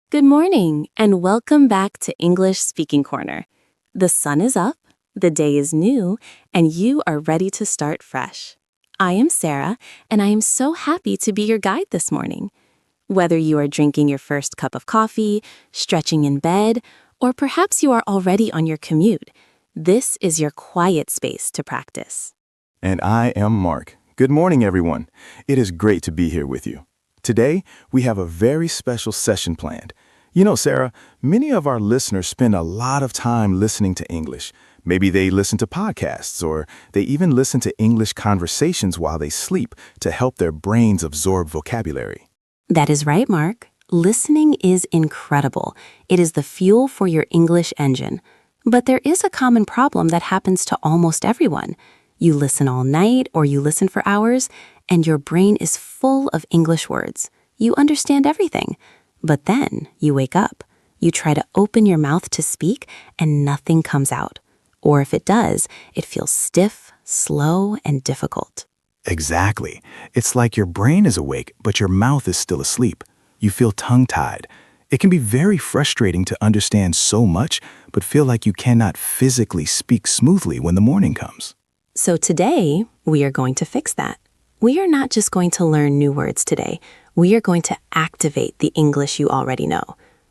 Good morning, and welcome back to English Speaking Corner. The sun is up, the day is new, and you are ready to start fresh. I am Sarah, and I am so happy to be your guide this morning. Whether you are drinking your first cup of coffee, stretching in bed, or perhaps you are already on your commute, this is your quiet space to practice. And I am Mark. Good morning, everyone. It is great to be here with you. Today, we have a very special session planned. You know, Sarah, many of our listeners spend a lot of time listening to English. Maybe they listen to podcasts, or they even listen to English conversations while they sleep to help their brains absorb vocabulary. That is right, Mark. Listening is incredible. It is the fuel for your English engine. But there is a common problem that happens to almost everyone. You listen all night or you listen for hours, and your brain is full of English words. You understand everything. But then you wake up. You try to open your mouth to speak, and nothing comes out. Or if it does, it feels stiff, slow, and difficult. Exactly. It's like your brain is awake, but your mouth is still asleep. You feel tongue-tied. It can be very frustrating to understand so much, but feel like you cannot physically speak smoothly when the morning comes. So today, we are going to fix that. We are not just going to learn new words today. We are going to activate the English you already know.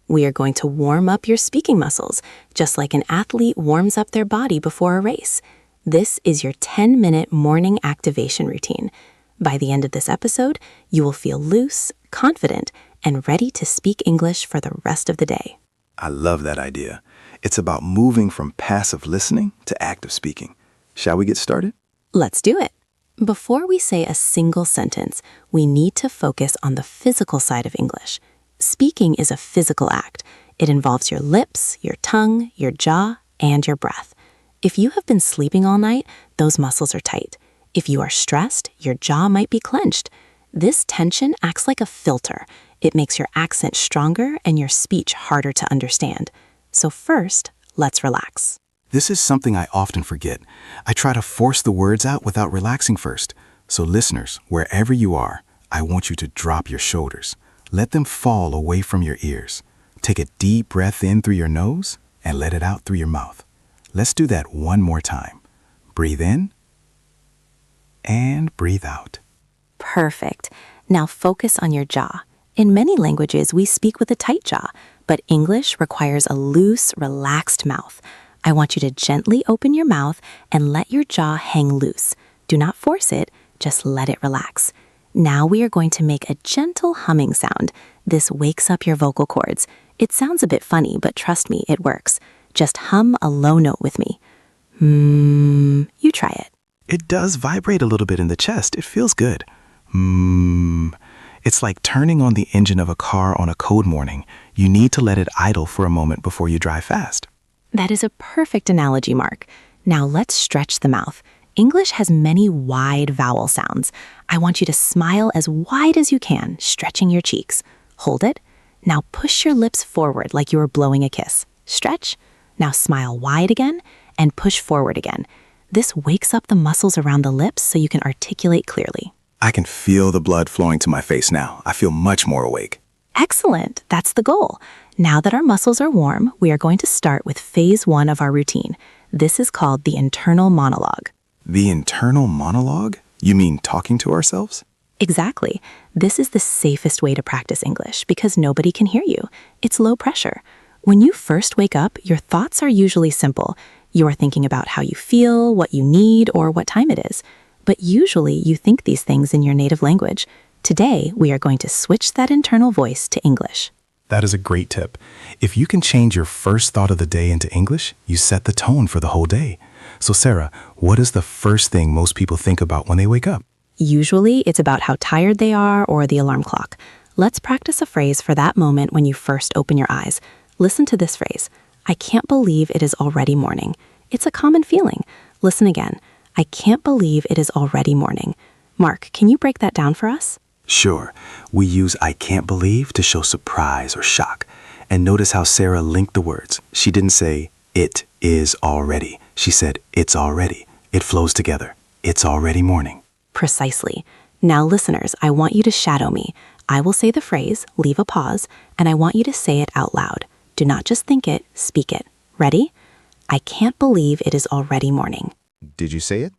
We are going to warm up your speaking muscles, just like an athlete warms up their body before a race. This is your 10-minute morning activation routine. By the end of this episode, you will feel loose, confident, and ready to speak English for the rest of the day. I love that idea. It's about moving from passive listening to active speaking. Shall we get started? Let's do it. Before we say a single sentence, we need to focus on the physical side of English. Speaking is a physical act. It involves your lips, your tongue, your jaw, and your breath. If you have been sleeping all night, those muscles are tight. If you are stressed, your jaw might be clenched. This tension acts like a filter. It makes your accent stronger and your speech harder to understand. So first, let's relax. This is something I often forget. I try to force the words out without relaxing first. So listeners, wherever you are, I want you to drop your shoulders. Let them fall away from your ears. Take a deep breath in through your nose and let it out through your mouth. Let's do that one more time. Breathe in and breathe out. Perfect. Now focus on your jaw. In many languages, we speak with a tight jaw, but English requires a loose, relaxed mouth. I want you to gently open your mouth and let your jaw hang loose. Do not force it, just let it relax. Now we are going to make a gentle humming sound. This wakes up your vocal cords. It sounds a bit funny, but trust me, it works. Just hum a low note with me. You try it. It does vibrate a little bit in the chest. It feels good. It's like turning on the engine of a car on a cold morning. You need to let it idle for a moment before you drive fast. That is a perfect analogy, Mark. Now let's stretch the mouth. English has many wide vowel sounds. I want you to smile as wide as you can, stretching your cheeks. Hold it. Now push your lips forward like you are blowing a kiss. Stretch. Now smile wide again and push forward again. This wakes up the muscles around the lips so you can articulate clearly. I can feel the blood flowing to my face now. I feel much more awake. Excellent. That's the goal. Now that our muscles are warm, we are going to start with phase 1 of our routine. This is called the internal monologue. The internal monologue? You mean talking to ourselves? Exactly. This is the safest way to practice English because nobody can hear you. It's low pressure. When you first wake up, your thoughts are usually simple. You are thinking about how you feel, what you need, or what time it is. But usually you think these things in your native language. Today, we are going to switch that internal voice to English. That is a great tip. If you can change your first thought of the day into English, you set the tone for the whole day. So Sarah, what is the first thing most people think about when they wake up? Usually, it's about how tired they are or the alarm clock. Let's practice a phrase for that moment when you first open your eyes. Listen to this phrase. I can't believe it is already morning. It's a common feeling. Listen again. I can't believe it is already morning. Mark, can you break that down for us? Sure. We use I can't believe to show surprise or shock. And notice how Sarah linked the words. She didn't say, it is already. She said, it's already. It flows together. It's already morning. Precisely. Now, listeners, I want you to shadow me. I will say the phrase, leave a pause, and I want you to say it out loud. Do not just think it, speak it. Ready? I can't believe it is already morning. Did you say it?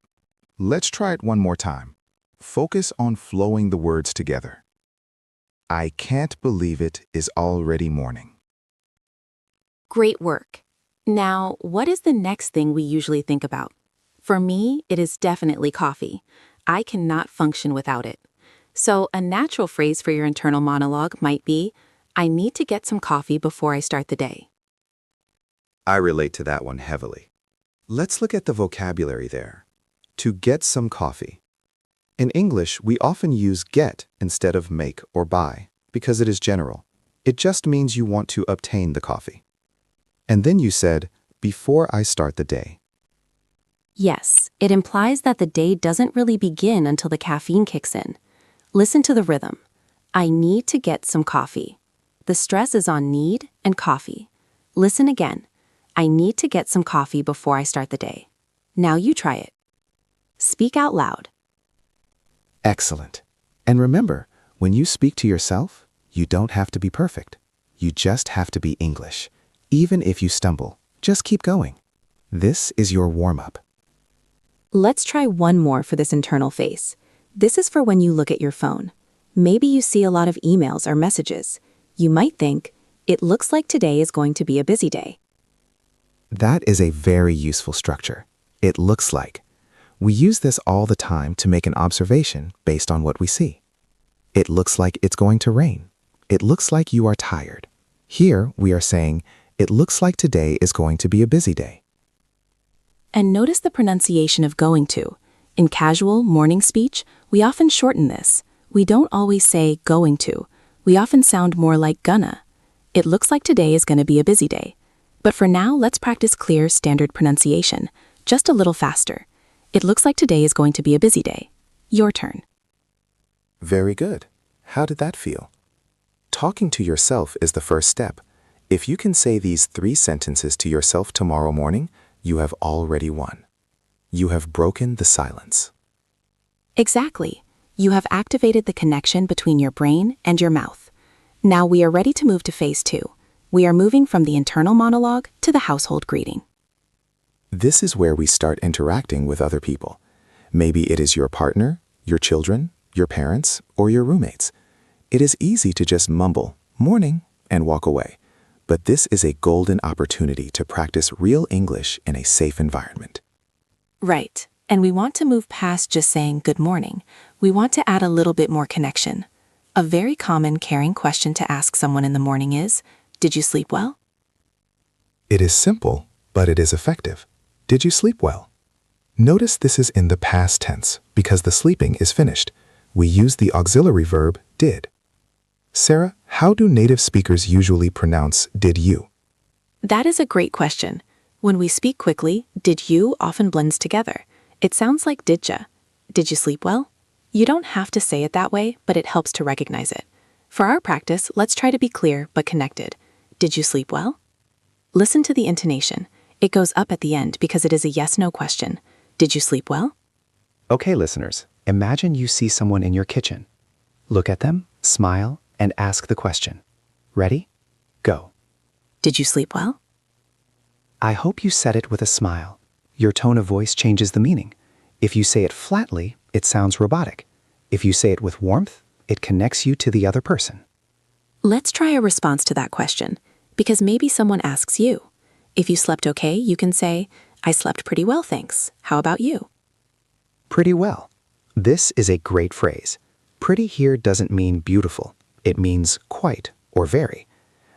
Let's try it one more time. Focus on flowing the words together. I can't believe it is already morning. Great work. Now, what is the next thing we usually think about? For me, it is definitely coffee. I cannot function without it. So a natural phrase for your internal monologue might be, I need to get some coffee before I start the day. I relate to that one heavily. Let's look at the vocabulary there. To get some coffee. In English, we often use get instead of make or buy because it is general. It just means you want to obtain the coffee. And then you said, before I start the day. Yes, it implies that the day doesn't really begin until the caffeine kicks in. Listen to the rhythm. I need to get some coffee. The stress is on need and coffee. Listen again. I need to get some coffee before I start the day. Now you try it. Speak out loud. Excellent. And remember, when you speak to yourself, you don't have to be perfect. You just have to be English. Even if you stumble, just keep going. This is your warm-up. Let's try one more for this internal face. This is for when you look at your phone. Maybe you see a lot of emails or messages. You might think, it looks like today is going to be a busy day. That is a very useful structure. It looks like. We use this all the time to make an observation based on what we see. It looks like it's going to rain. It looks like you are tired. Here we are saying, it looks like today is going to be a busy day. And notice the pronunciation of going to. In casual morning speech, we often shorten this. We don't always say going to. We often sound more like gonna. It looks like today is going to be a busy day. But for now, let's practice clear, standard pronunciation, just a little faster. It looks like today is going to be a busy day. Your turn. Very good. How did that feel? Talking to yourself is the first step. If you can say these 3 sentences to yourself tomorrow morning, you have already won. You have broken the silence. Exactly. You have activated the connection between your brain and your mouth. Now we are ready to move to phase 2. We are moving from the internal monologue to the household greeting. This is where we start interacting with other people. Maybe it is your partner, your children, your parents, or your roommates. It is easy to just mumble, morning, and walk away. But this is a golden opportunity to practice real English in a safe environment. Right. And we want to move past just saying good morning. We want to add a little bit more connection. A very common caring question to ask someone in the morning is, did you sleep well? It is simple, but it is effective. Did you sleep well? Notice this is in the past tense because the sleeping is finished. We use the auxiliary verb did. Sarah, how do native speakers usually pronounce did you? That is a great question. When we speak quickly, did you often blends together. It sounds like didja. Did you sleep well? You don't have to say it that way, but it helps to recognize it. For our practice, let's try to be clear but connected. Did you sleep well? Listen to the intonation. It goes up at the end because it is a yes-no question. Did you sleep well? Okay, listeners, imagine you see someone in your kitchen. Look at them, smile, and ask the question. Ready? Go. Did you sleep well? I hope you said it with a smile. Your tone of voice changes the meaning. If you say it flatly, it sounds robotic. If you say it with warmth, it connects you to the other person. Let's try a response to that question, because maybe someone asks you. If you slept okay, you can say, I slept pretty well, thanks. How about you? Pretty well. This is a great phrase. Pretty here doesn't mean beautiful. It means quite or very.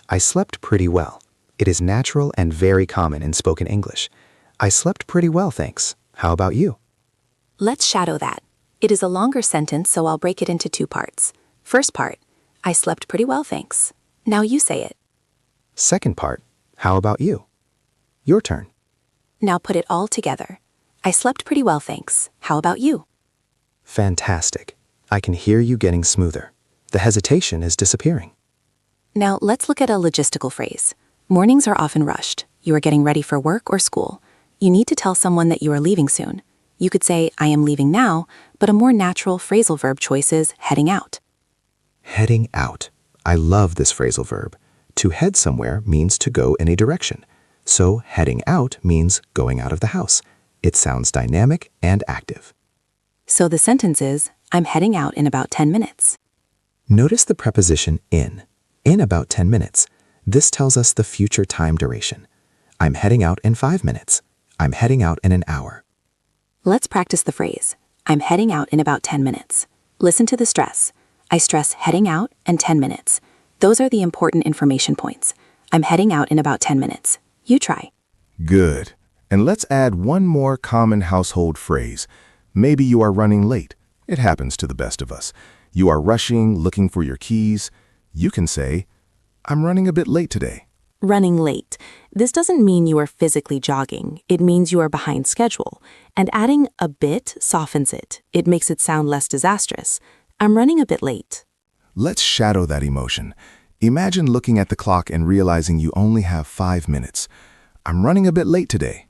I slept pretty well. It is natural and very common in spoken English. I slept pretty well, thanks. How about you? Let's shadow that. It is a longer sentence, so I'll break it into 2 parts. First part, I slept pretty well, thanks. Now you say it. Second part, how about you? Your turn. Now put it all together. I slept pretty well, thanks. How about you? Fantastic. I can hear you getting smoother. The hesitation is disappearing. Now let's look at a logistical phrase. Mornings are often rushed. You are getting ready for work or school. You need to tell someone that you are leaving soon. You could say, I am leaving now, but a more natural phrasal verb choice is heading out. Heading out. I love this phrasal verb. To head somewhere means to go in a direction. So heading out means going out of the house. It sounds dynamic and active. So the sentence is, I'm heading out in about 10 minutes. Notice the preposition in about 10 minutes. This tells us the future time duration. I'm heading out in 5 minutes. I'm heading out in an hour. Let's practice the phrase, I'm heading out in about 10 minutes. Listen to the stress. I stress heading out and 10 minutes. Those are the important information points. I'm heading out in about 10 minutes. You try. Good. And let's add one more common household phrase. Maybe you are running late. It happens to the best of us. You are rushing, looking for your keys. You can say, I'm running a bit late today. Running late. This doesn't mean you are physically jogging. It means you are behind schedule. And adding a bit softens it. It makes it sound less disastrous. I'm running a bit late. Let's shadow that emotion. Imagine looking at the clock and realizing you only have 5 minutes. I'm running a bit late today.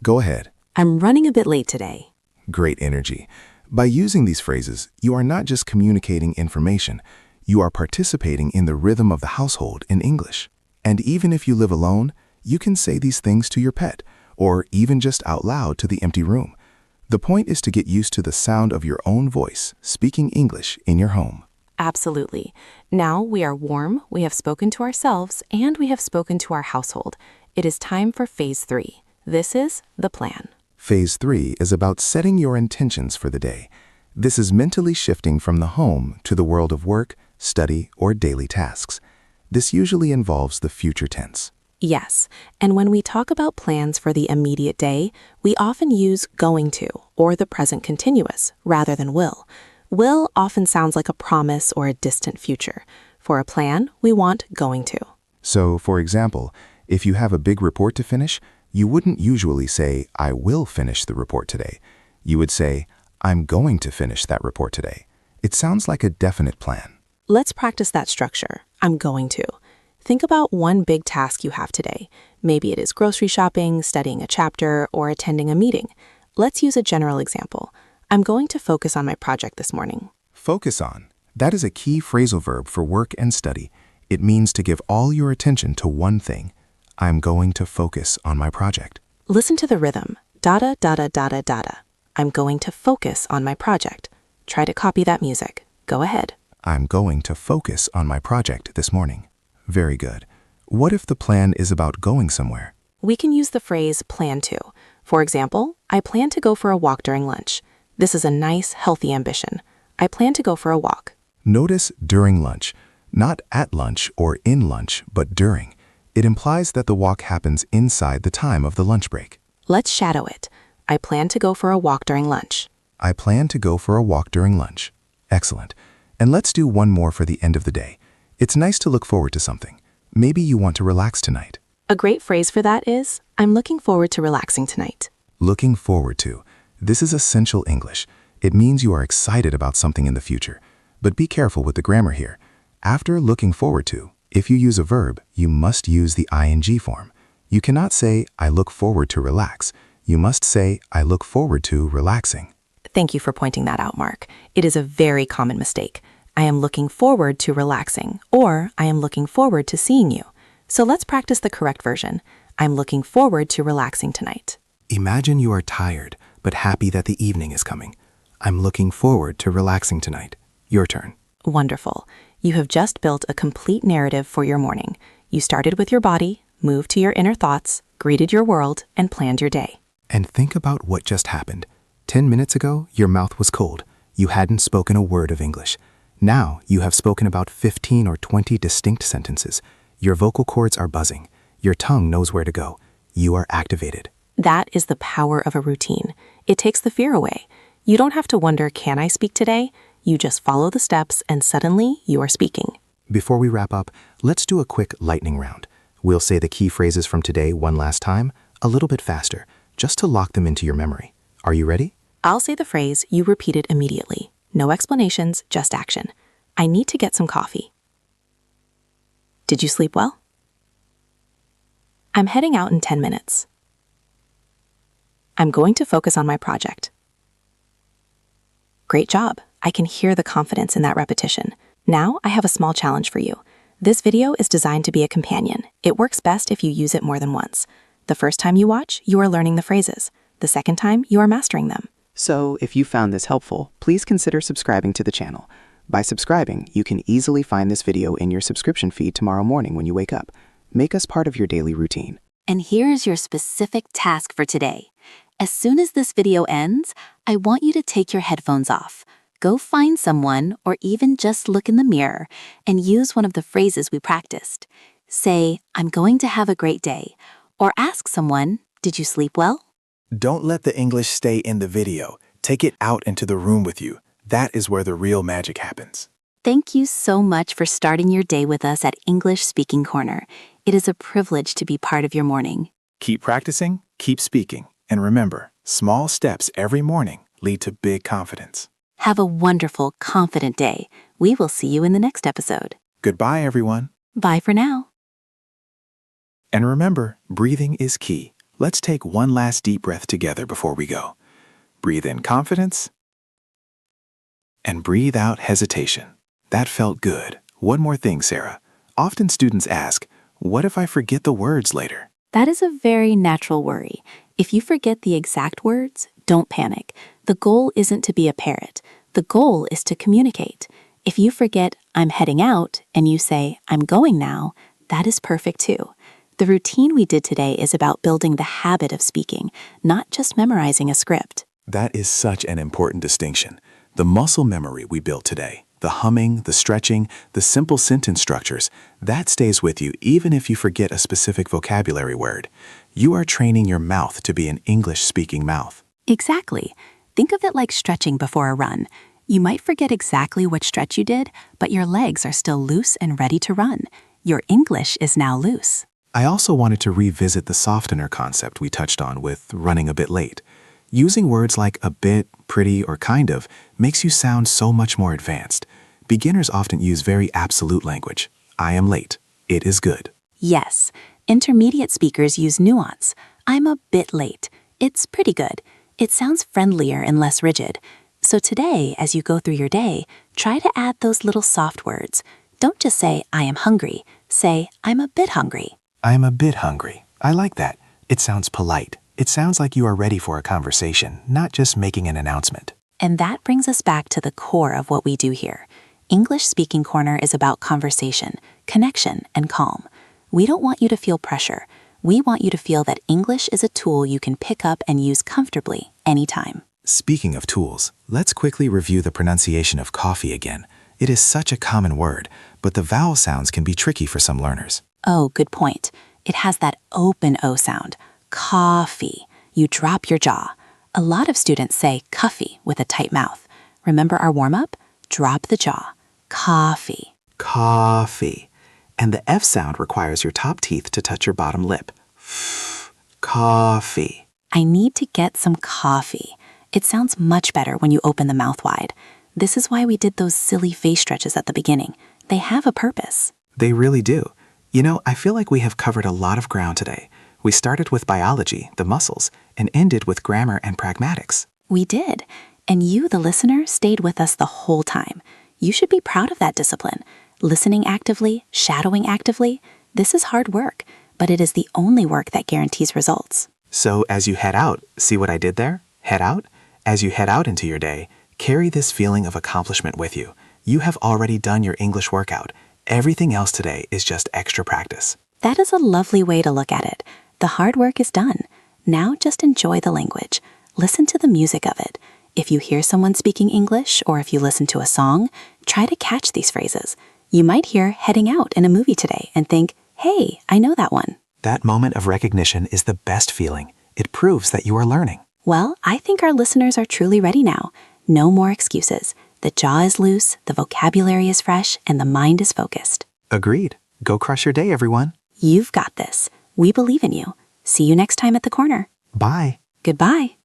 Go ahead. I'm running a bit late today. Great energy. By using these phrases, you are not just communicating information. You are participating in the rhythm of the household in English. And even if you live alone, you can say these things to your pet, or even just out loud to the empty room. The point is to get used to the sound of your own voice speaking English in your home. Absolutely. Now we are warm, we have spoken to ourselves, and we have spoken to our household. It is time for phase 3. This is the plan. Phase 3 is about setting your intentions for the day. This is mentally shifting from the home to the world of work, study, or daily tasks. This usually involves the future tense. Yes, and when we talk about plans for the immediate day, we often use going to or the present continuous rather than will. Will often sounds like a promise or a distant future. For a plan, we want going to. So, for example, if you have a big report to finish, you wouldn't usually say, I will finish the report today. You would say, I'm going to finish that report today. It sounds like a definite plan. Let's practice that structure. I'm going to. Think about one big task you have today. Maybe it is grocery shopping, studying a chapter, or attending a meeting. Let's use a general example. I'm going to focus on my project this morning. Focus on. That is a key phrasal verb for work and study. It means to give all your attention to one thing. I'm going to focus on my project. Listen to the rhythm. Dada, dada, dada, dada. I'm going to focus on my project. Try to copy that music. Go ahead. I'm going to focus on my project this morning. Very good. What if the plan is about going somewhere? We can use the phrase plan to. For example, I plan to go for a walk during lunch. This is a nice, healthy ambition. I plan to go for a walk. Notice during lunch, not at lunch or in lunch, but during. It implies that the walk happens inside the time of the lunch break. Let's shadow it. I plan to go for a walk during lunch. I plan to go for a walk during lunch. Excellent. And let's do one more for the end of the day. It's nice to look forward to something. Maybe you want to relax tonight. A great phrase for that is, I'm looking forward to relaxing tonight. Looking forward to. This is essential English. It means you are excited about something in the future. But be careful with the grammar here. After looking forward to, if you use a verb, you must use the ing form. You cannot say, I look forward to relax. You must say, I look forward to relaxing. Thank you for pointing that out, Mark. It is a very common mistake. I am looking forward to relaxing, or I am looking forward to seeing you. So let's practice the correct version. I'm looking forward to relaxing tonight. Imagine you are tired, but happy that the evening is coming. I'm looking forward to relaxing tonight. Your turn. Wonderful. You have just built a complete narrative for your morning. You started with your body, moved to your inner thoughts, greeted your world, and planned your day. And think about what just happened. 10 minutes ago, your mouth was cold. You hadn't spoken a word of English. Now, you have spoken about 15 or 20 distinct sentences. Your vocal cords are buzzing. Your tongue knows where to go. You are activated. That is the power of a routine. It takes the fear away. You don't have to wonder, can I speak today? You just follow the steps and suddenly you are speaking. Before we wrap up, let's do a quick lightning round. We'll say the key phrases from today one last time, a little bit faster, just to lock them into your memory. Are you ready? I'll say the phrase, you repeat it immediately. No explanations, just action. I need to get some coffee. Did you sleep well? I'm heading out in 10 minutes. I'm going to focus on my project. Great job. I can hear the confidence in that repetition. Now, I have a small challenge for you. This video is designed to be a companion. It works best if you use it more than once. The first time you watch, you are learning the phrases. The second time, you are mastering them. So, if you found this helpful, please consider subscribing to the channel. By subscribing, you can easily find this video in your subscription feed tomorrow morning when you wake up. Make us part of your daily routine. And here's your specific task for today. As soon as this video ends, I want you to take your headphones off. Go find someone, or even just look in the mirror, and use one of the phrases we practiced. Say, "I'm going to have a great day," or ask someone, "Did you sleep well?" Don't let the English stay in the video. Take it out into the room with you. That is where the real magic happens. Thank you so much for starting your day with us at English Speaking Corner. It is a privilege to be part of your morning. Keep practicing, keep speaking, and remember, small steps every morning lead to big confidence. Have a wonderful, confident day. We will see you in the next episode. Goodbye, everyone. Bye for now. And remember, breathing is key. Let's take one last deep breath together before we go. Breathe in confidence and breathe out hesitation. That felt good. One more thing, Sarah. Often students ask, what if I forget the words later? That is a very natural worry. If you forget the exact words, don't panic. The goal isn't to be a parrot. The goal is to communicate. If you forget, "I'm heading out," and you say, "I'm going now," that is perfect too. The routine we did today is about building the habit of speaking, not just memorizing a script. That is such an important distinction. The muscle memory we built today, the humming, the stretching, the simple sentence structures, that stays with you even if you forget a specific vocabulary word. You are training your mouth to be an English-speaking mouth. Exactly. Think of it like stretching before a run. You might forget exactly what stretch you did, but your legs are still loose and ready to run. Your English is now loose. I also wanted to revisit the softener concept we touched on with running a bit late. Using words like a bit, pretty, or kind of makes you sound so much more advanced. Beginners often use very absolute language. I am late. It is good. Yes, intermediate speakers use nuance. I'm a bit late. It's pretty good. It sounds friendlier and less rigid. So today, as you go through your day, try to add those little soft words. Don't just say, "I am hungry." Say, "I'm a bit hungry." I am a bit hungry. I like that. It sounds polite. It sounds like you are ready for a conversation, not just making an announcement. And that brings us back to the core of what we do here. English Speaking Corner is about conversation, connection, and calm. We don't want you to feel pressure. We want you to feel that English is a tool you can pick up and use comfortably anytime. Speaking of tools, let's quickly review the pronunciation of coffee again. It is such a common word, but the vowel sounds can be tricky for some learners. Oh, good point. It has that open O sound. Coffee. You drop your jaw. A lot of students say coffee with a tight mouth. Remember our warm-up? Drop the jaw. Coffee. Coffee. And the F sound requires your top teeth to touch your bottom lip. Coffee. I need to get some coffee. It sounds much better when you open the mouth wide. This is why we did those silly face stretches at the beginning. They have a purpose. They really do. You know, I feel like we have covered a lot of ground today. We started with biology, the muscles, and ended with grammar and pragmatics. We did. And you, the listener, stayed with us the whole time. You should be proud of that discipline. Listening actively, shadowing actively. This is hard work, but it is the only work that guarantees results. So as you head out, see what I did there? Head out? As you head out into your day, carry this feeling of accomplishment with you. You have already done your English workout. Everything else today is just extra practice. That is a lovely way to look at it. The hard work is done. Now just enjoy the language. Listen to the music of it. If you hear someone speaking English, or if you listen to a song, try to catch these phrases. You might hear "heading out" in a movie today and think, "Hey, I know that one." That moment of recognition is the best feeling. It proves that you are learning. Well, I think our listeners are truly ready now. No more excuses. The jaw is loose, the vocabulary is fresh, and the mind is focused. Agreed. Go crush your day, everyone. You've got this. We believe in you. See you next time at the corner. Bye. Goodbye.